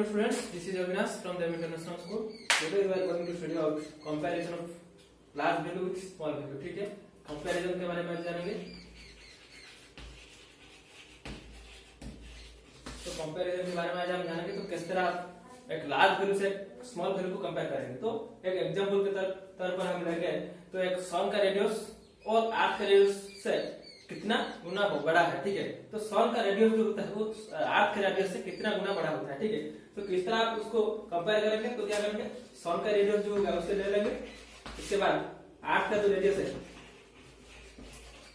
students, this is Avinash from the International School. Today we are going to study about comparison of large value with small value. ठीक है, comparison के बारे में जानेंगे. तो comparison के बारे में आज हम जानेंगे तो किस तरह एक लार्ज वैल्यू से स्मॉल वैल्यू को कंपेयर करेंगे. तो एक एग्जांपल के तौर पर हम लेंगे तो एक सन का रेडियस और आर्क का रेडियस से कितना गुना बड़ा है. ठीक है, तो सन का रेडियस जो होता है वो आर्क के रेडियस से कितना गुना बड़ा होता है. ठीक है, तो किस तरह आप उसको कंपेयर करेंगे तो क्या करेंगे, सन का रेडियस जो होगा उससे ले लेंगे. इसके बाद आर्क का जो रेडियस है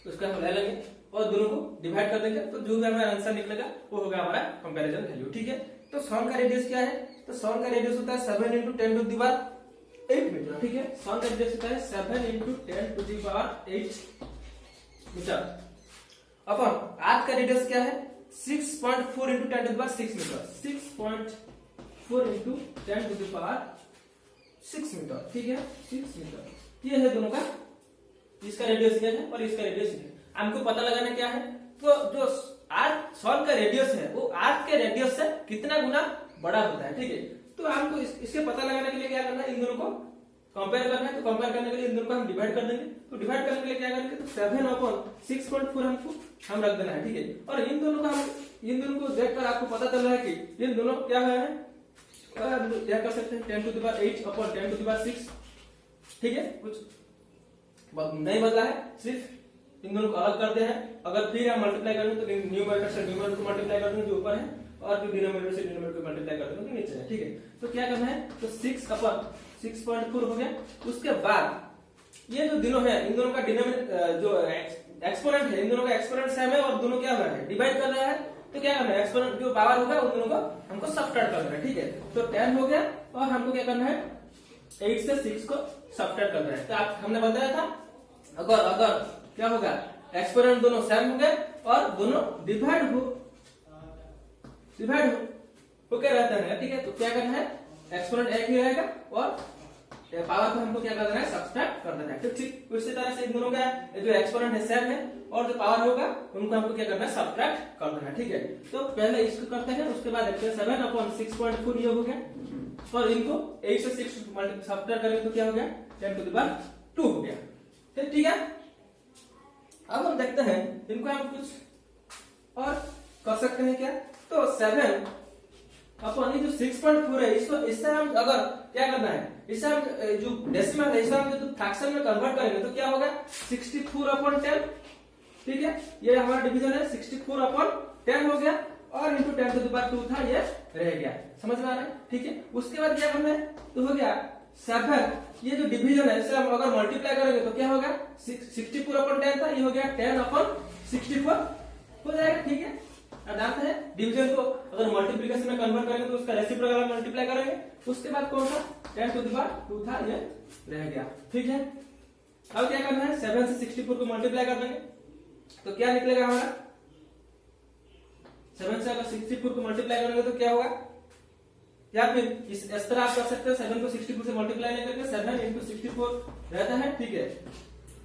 उसका हम ले लेंगे और दोनों को डिवाइड कर देंगे. तो जो भी हमारा आंसर निकलेगा वो होगा हमारा कंपैरिजन वैल्यू. ठीक है, तो सन का रेडियस क्या है, तो सन का रेडियस होता है 7 × 10⁸ मीटर. ठीक है, सन का रेडियस होता है 7 × 10⁸ मीटर. अपन आर्क का रेडियस क्या है 6.4 × 10⁶ मीटर. 6.4 × 10⁶ मीटर. ठीक है, 6 मीटर. ये है दोनों का, इसका रेडियस ये है और इसका रेडियस ये है. हमको पता लगाना क्या है, तो जो आर्क सन का रेडियस है वो आर्क के रेडियस से कितना गुना बड़ा होता है. ठीक है, तो हमको इसके पता लगाने के लिए क्या करना है, इन दोनों को कंपेयर करना है. तो कंपेयर करने के लिए इन दोनों को हम डिवाइड कर देंगे. तो डिवाइड करने के लिए क्या करेंगे, तो 7/6.4 हमको हम रख देना है. ठीक है, और इन दोनों को देखकर आपको पता चल रहा है कि इन दोनों क्या है, क्या कर सकते हैं 10⁸ ठीक है, कुछ नहीं बदला है, सिर्फ इन दोनों को अलग कर दिया है. अगर फिर हम मल्टीप्लाई करेंगे तो न्यूमरेटर से न्यूमरेटर को मल्टीप्लाई कर देंगे जो ऊपर है और जो डिनोमिनेटर से डिनोमिनेटर को मल्टीप्लाई कर देंगे नीचे है. ठीक है, तो क्या करना है, तो 6/6.4 हो गया. उसके बाद ये जो दोनों है इन दोनों का डिनोमिनेटर जो एक्सपोनेंट है, इन दोनों का एक्सपोनेंट सेम है और दोनों क्या हो रहा है, डिवाइड कर रहा है. तो क्या करना है, एक्सपोनेंट जो पावर होगा उन दोनों को हमको सबट्रैक्ट करना है. ठीक है, तो 10 हो गया और हमको क्या करना है 8 से 6 को सबट्रैक्ट करना है. तो हमने बताया था अगर क्या होगा, एक्सपोनेंट दोनों सेम हो गए और दोनों डिवाइड होकर रहते हैं. ठीक है, तो क्या करना है, एक्सपोनेंट एक ही रहेगा और पावर को हमको क्या कर देना है, सब्ट्रैक्ट कर देना है. तो ठीक उसी तरह से इन दोनों का जो एक्सपोनेंट है सेम है और जो पावर होगा उनको हमको क्या करना है, सब्ट्रैक्ट कर देना है. ठीक है, तो पहले इसको करते हैं, उसके बाद 7/6.4 ये हो गया और इनको 8 से 6 सब्ट्रैक्ट करेंगे तो क्या हो गया 10⁻² हो गया. ठीक है, अब हम देखते हैं इनको हम कुछ और कर सकते हैं क्या. तो 7 अपन ये जो 6.4 है इससे हम अगर क्या करना है, इससे हम जो डेसिमल है इसे हम जो फ्रैक्शन में कन्वर्ट करेंगे तो क्या होगा 64/10. ठीक है, ये हमारा डिवीजन है 64/10 हो गया और इंटू 10⁻² था ये रह गया. समझ में आ रहा है. ठीक है, उसके बाद क्या करना है, तो हो गया 7. ये जो डिवीजन है इसे हम अगर मल्टीप्लाई करेंगे तो क्या होगा 64/10 था, ये हो गया 10/64 हो जाएगा. ठीक है, जानते हैं डिवीजन को अगर मल्टीप्लिकेशन में कन्वर्ट करेंगे तो उसका रेसिप्रोकल मल्टीप्लाई करेंगे. उसके बाद कौन सा 10⁻² था ये रह गया. ठीक है, अब क्या करना है 7 से 64 को मल्टीप्लाई कर देंगे तो क्या निकलेगा हमारा, 7 से अगर 64 को मल्टीप्लाई करेंगे तो क्या होगा, या फिर इस तरह आप कर सकते हैं 7 को 64 से मल्टीप्लाई नहीं करके 7 × 64 रहता है. ठीक है,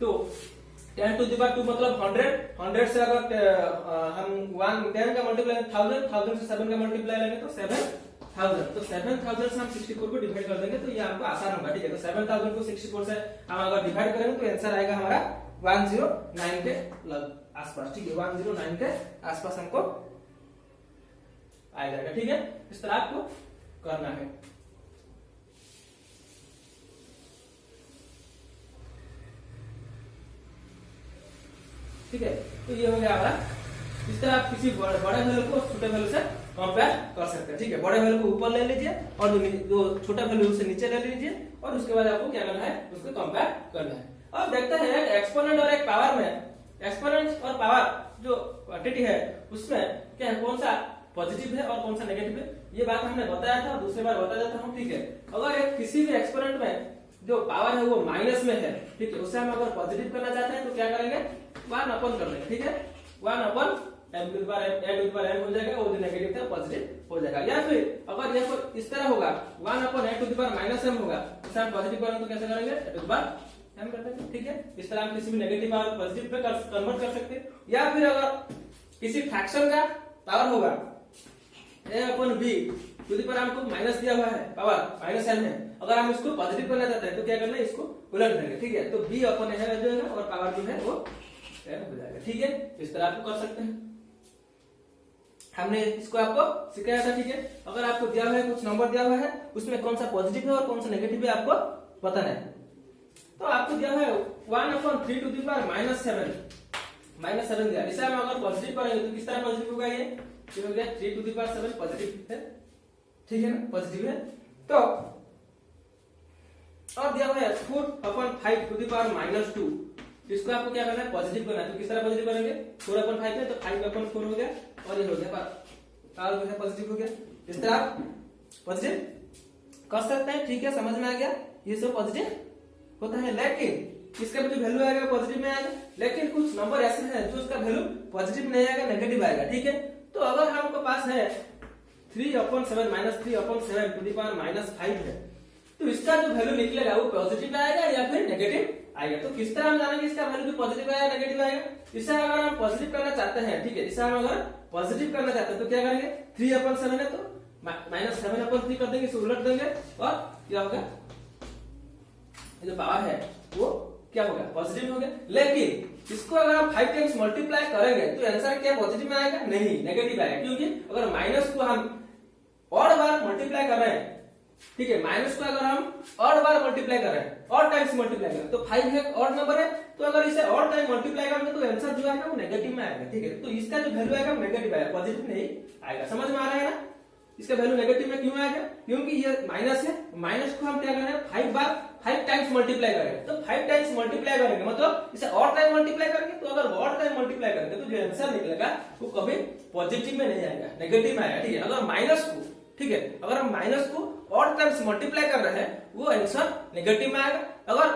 तो 10⁻² मतलब 100 से अगर हम 10 का मल्टीप्लाई 1000 से 7 का मल्टीप्लाई लेंगे तो 7000. तो 7000 से हम 64 को डिवाइड कर देंगे तो ये हमको आसान होगा. ठीक है, तो 7000 को 64 से हम अगर डिवाइड करेंगे तो आंसर आएगा हमारा 109 के आसपास. ठीक है, 109 के आसपास हमको आ जाएगा. ठीक है, इस तरह आपको करना है. ठीक है, तो ये हो गया हमारा. इस तरह आप किसी बड़े वैल्यू को छोटे वैल्यू से कंपेयर कर सकते हैं. ठीक है, बड़े वैल्यू को ऊपर ले लीजिए और जो छोटा वैल्यू से नीचे ले लीजिए और उसके बाद आपको क्या करना है, उसको कंपेयर करना है. अब देखते हैं एक्सपोनेंट और एक पावर में, एक्सपोनेंट और पावर जो क्वांटिटी है उसमें क्या है, कौन सा पॉजिटिव है और कौन सा नेगेटिव है, ये बात हमने बताया था, दूसरी बार बता देता हूँ. ठीक है, अगर किसी भी एक्सपोनेंट में जो पावर है वो माइनस में है, ठीक है, उसे हम अगर पॉजिटिव करना चाहते हैं तो क्या करेंगे 1 कर लेंगे. ठीक है, 1/m हो जाएगा, वो जो नेगेटिव था पॉजिटिव हो जाएगा. या फिर अगर ये इस तरह होगा 1/m होगा, इसे हम पॉजिटिव करेंगे तो कैसे करेंगे m कर देंगे. ठीक है, इस तरह हम किसी भी negative power positive pay convert कर सकते हैं. या फिर अगर किसी फ्रैक्शन का पावर होगा a/b टू द पावर हमको माइनस दिया हुआ है, पावर माइनस m है, अगर हम इसको पॉजिटिव करना चाहते हैं तो क्या करना है, इसको उलट देंगे, ठीक है। तो b अपॉन है जो है और पावर जो है वो m हो जाएगा, ठीक है। इस तरह आपको कर सकते हैं, हमने इसको आपको सिखाया था, ठीक है। अगर आपको दिया हुआ है कुछ नंबर दिया हुआ है, उसमें कौन सा पॉजिटिव है और कौन सा नेगेटिव है आपको बताना है। तो आपको दिया हुआ है 1/3 टू द पावर -7 दिया, इसे हम अगर पॉजिटिव करेंगे तो किस तरह पॉजिटिव होगा, ये हो गया 3 टू द पावर 7 पॉजिटिव है, ठीक है ना, पॉजिटिव है। तो और दिया हुआ है 4/5 टू द पावर -2, इसको आपको क्या करना है, पॉजिटिव करना है। तो किस तरह पॉजिटिव करेंगे, 4/5 है तो 5/4 हो गया और ये हो गया पावर जो है पॉजिटिव हो गया। इस तरह आप पॉजिटिव कर सकते हैं, ठीक है, समझ में आ गया, ये सब पॉजिटिव होता है। लेकिन इसका जो वैल्यू आएगा पॉजिटिव में आएगा, लेकिन कुछ नंबर ऐसे हैं जो उसका वैल्यू पॉजिटिव नहीं आएगा, नेगेटिव आएगा, ठीक है। तो अगर हमको पास है 3/7 -3/7 टू द पावर -5 है, तो इसका जो वैल्यू निकलेगा वो पॉजिटिव आएगा या फिर नेगेटिव आएगा। तो किस तरह हम जानेंगे इसका वैल्यू जो पॉजिटिव आएगा नेगेटिव आएगा, इसे अगर हम पॉजिटिव करना चाहते हैं, ठीक है, इसे हम अगर पॉजिटिव करना चाहते हैं तो क्या करेंगे, 3/7 है तो -7/3 कर देंगे, इसे उलट देंगे और क्या होगा, जो पावर है वो क्या होगा, पॉजिटिव हो गया। लेकिन इसको अगर हम 5 टाइम्स मल्टीप्लाई करेंगे तो आंसर क्या पॉजिटिव में आएगा, नहीं, नेगेटिव आएगा, क्योंकि अगर माइनस को हम और बार मल्टीप्लाई कर रहे हैं, ठीक है, माइनस को अगर हम और बार मल्टीप्लाई कर रहे हैं, और टाइम्स मल्टीप्लाई कर रहे हैं, तो 5 है और नंबर है, तो अगर इसे और टाइम मल्टीप्लाई करेंगे तो आंसर जो आएगा वो नेगेटिव में आएगा, ठीक है। तो इसका जो वैल्यू आएगा वो नेगेटिव आएगा, पॉजिटिव नहीं आएगा, समझ में आ रहा है ना। इसका वैल्यू नेगेटिव में क्यों आएगा, क्योंकि ये माइनस है, माइनस को हम क्या कर रहे हैं, 5 टाइम्स मल्टीप्लाई करेंगे, तो 5 टाइम्स मल्टीप्लाई करेंगे मतलब इसे और टाइम मल्टीप्लाई करेंगे, तो अगर और टाइम मल्टीप्लाई करेंगे तो जो आंसर निकलेगा वो कभी पॉजिटिव में नहीं आएगा, नेगेटिव में आएगा, ठीक है। अगर माइनस को, ठीक है, अगर हम माइनस को और टाइम्स मल्टीप्लाई कर रहे हैं वो आंसर नेगेटिव में आएगा, अगर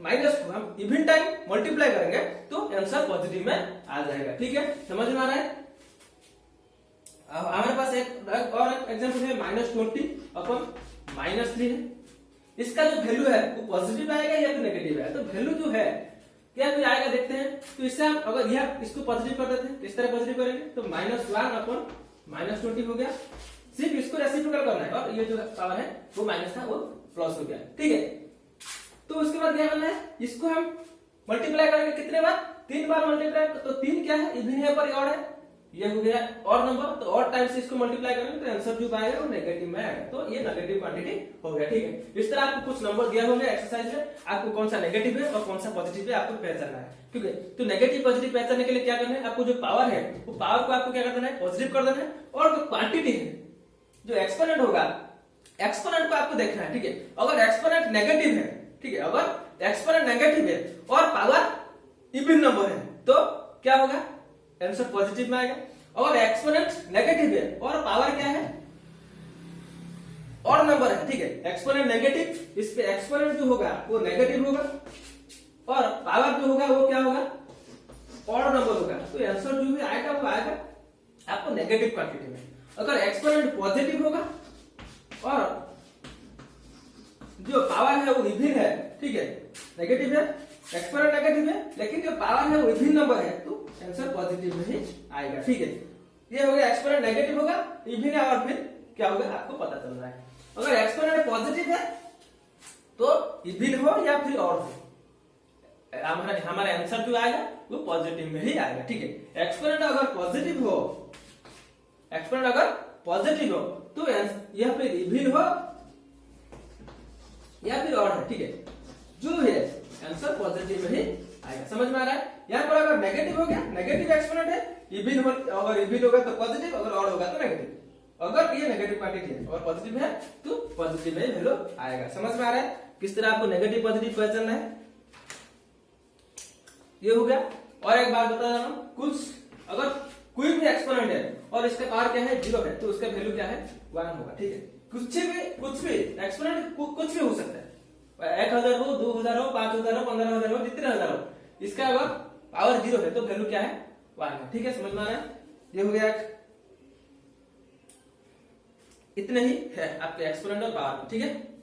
माइनस को हम इवन टाइम मल्टीप्लाई करेंगे तो आंसर पॉजिटिव में आ जाएगा, ठीक है, समझ में आ रहा है। हमारे पास एक और एग्जांपल है -20/-3 है, इसका जो वैल्यू है वो पॉजिटिव आएगा या फिर नेगेटिव आएगा, तो वैल्यू जो है क्या भी आएगा देखते हैं। तो इससे हम अगर यह इसको पॉजिटिव कर देते हैं, किस तरह पॉजिटिव करेंगे, तो -1/-20 हो गया, सिर्फ इसको रेसिप्रोकल करना है और ये जो पावर है वो माइनस था वो प्लस हो गया, ठीक है। तो उसके बाद क्या करना है, इसको हम मल्टीप्लाई करेंगे कितने बार, 3 बार मल्टीप्लाई, तो 3 क्या है, इवन है पर ऑड है, ये हो गया और नंबर, तो और टाइम से इसको मल्टीप्लाई करेंगे तो आंसर जो आएगा वो नेगेटिव में आएगा, तो ये नेगेटिव क्वांटिटी हो गया, ठीक है। इस तरह आपको कुछ नंबर दिया होगा एक्सरसाइज में, आपको कौन सा नेगेटिव है और कौन सा पॉजिटिव है आपको पहचानना है, ठीक है। तो नेगेटिव पॉजिटिव पहचानने के लिए क्या करना है, आपको जो पावर है वो पावर को आपको क्या करना है, पॉजिटिव कर देना है, और जो क्वांटिटी है, जो एक्सपोनेंट होगा, एक्सपोनेंट को आपको देखना है, ठीक है। अगर एक्सपोनेंट नेगेटिव है, ठीक है, अगर एक्सपोनेंट नेगेटिव है और पावर इवन नंबर है तो क्या होगा, आंसर पॉजिटिव में आएगा। अगर एक्सपोनेंट नेगेटिव है और पावर क्या है, और नंबर है, ठीक है, एक्सपोनेंट नेगेटिव, इस पे एक्सपोनेंट जो होगा वो नेगेटिव होगा और पावर जो होगा वो क्या होगा, और नंबर होगा, तो आंसर जो भी आएगा वो आएगा आपको नेगेटिव क्वांटिटी में। अगर एक्सपोनेंट पॉजिटिव होगा और जो पावर है वो इवन है, ठीक है, नेगेटिव है, एक्सपोनेंट नेगेटिव है लेकिन जो पावर है वो इवन नंबर है, तो आंसर पॉजिटिव में ही आएगा, ठीक है। ये हो गया एक्सपोनेंट नेगेटिव होगा, इवन है और फिर क्या होगा आपको पता चल रहा है। अगर एक्सपोनेंट पॉजिटिव है तो इवन हो या फिर और हो, हमारा आंसर जो आएगा वो पॉजिटिव में ही आएगा, ठीक है। एक्सपोनेंट अगर पॉजिटिव हो, एक्सपोनेंट अगर पॉजिटिव हो तो यह फिर इवन हो या फिर और है, ठीक है, जो है आंसर पॉजिटिव में ही आएगा, समझ में आ रहा है। यहाँ पर अगर नेगेटिव हो गया, नेगेटिव एक्सपोनेंट है, इवन हो, अगर इवन होगा तो पॉजिटिव, अगर ऑड होगा तो नेगेटिव। अगर ये नेगेटिव क्वांटिटी है और पॉजिटिव है तो पॉजिटिव में वैल्यू आएगा, समझ में आ रहा है किस तरह आपको नेगेटिव पॉजिटिव पहचानना है। ये हो गया। और एक बात बता रहा हूं, कुछ अगर कोई भी एक्सपोनेंट है और इसका पावर क्या है 0 है तो उसका वैल्यू क्या है 1 होगा, ठीक है। कुछ भी एक्सपोनेंट कुछ भी हो सकता है, 1000 हो, 2000 हो, 5000 हो, 15000 हो, जितने हजार हो, इसका अगर पावर 0 है तो वैल्यू क्या है 1 है, ठीक है, समझ में आ रहा है। ये हो गया, इतने ही है आपके एक्सपोनेंट और पावर, ठीक है।